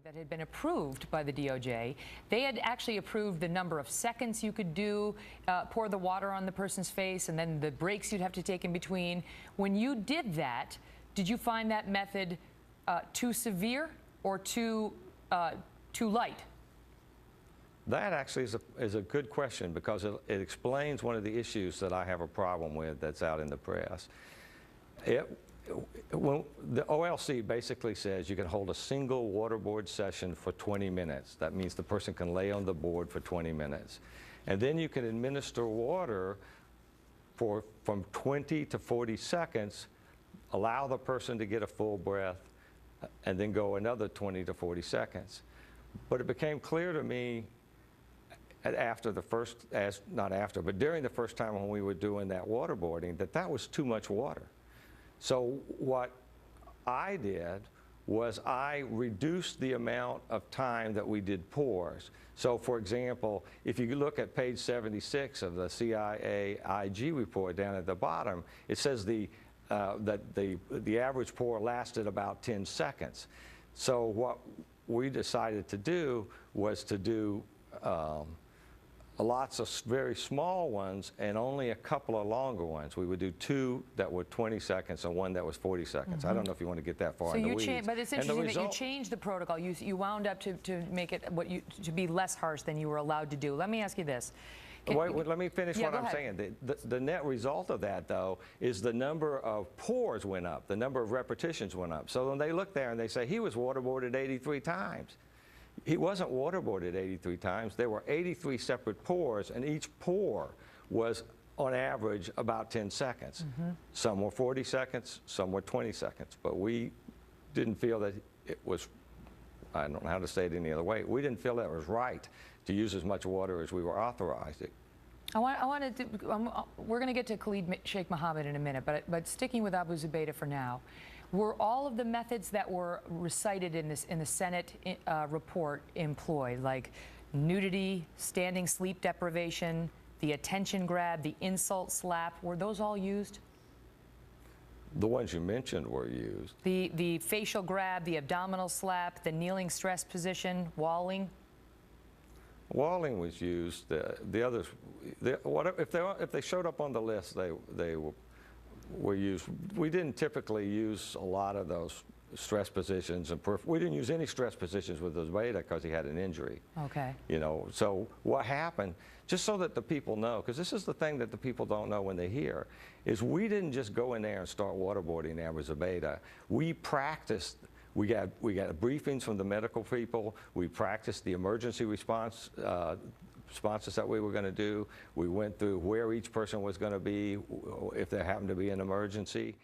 that had been approved by the DOJ. They had actually approved the number of seconds you could do, pour the water on the person's face, and then the breaks you'd have to take in between. When you did that, did you find that method too severe or too light? That actually is a good question, because it explains one of the issues that I have a problem with that's out in the press. When the OLC basically says you can hold a single waterboard session for 20 minutes. That means the person can lay on the board for 20 minutes. And then you can administer water from 20 to 40 seconds, allow the person to get a full breath, and then go another 20 to 40 seconds. But it became clear to me after the first, not after, but during the first time when we were doing that waterboarding, that was too much water. So what I did was I reduced the amount of time that we did pours. So for example, if you look at page 76 of the CIA IG report down at the bottom, it says that the average pour lasted about 10 seconds. So what we decided to do was to do lots of very small ones and only a couple of longer ones. We would do 2 that were 20 seconds and 1 that was 40 seconds. I don't know if you want to get that far in the weeds. But it's interesting that you changed the protocol. You wound up to make it to be less harsh than you were allowed to do. Let me ask you this. Wait, let me finish what I'm saying. The net result of that, though, is the number of pours went up, the number of repetitions went up. So when they look there and they say, he was waterboarded 83 times. He wasn't waterboarded 83 times. There were 83 separate pours, and each pour was, on average, about 10 seconds. Some were 40 seconds, some were 20 seconds. But we didn't feel that it was, I don't know how to say it any other way, we didn't feel that it was right to use as much water as we were authorized. We're going to get to Khalid Sheikh Mohammed in a minute, but sticking with Abu Zubaydah for now, were all of the methods that were recited in the Senate report employed, like nudity, standing sleep deprivation, the attention grab, the insult slap, were those all used? The ones you mentioned were used. The facial grab, the abdominal slap, the kneeling stress position, walling? Walling was used. The others, if they showed up on the list, they were used. We didn't typically use a lot of those stress positions, and we didn't use any stress positions with Zubaydah because he had an injury. Okay. You know, so what happened, just so that the people know, because this is the thing that the people don't know when they hear, is we didn't just go in there and start waterboarding Abu Zubaydah. We practiced. We got briefings from the medical people. We practiced the emergency responses that we were going to do. We went through where each person was going to be if there happened to be an emergency.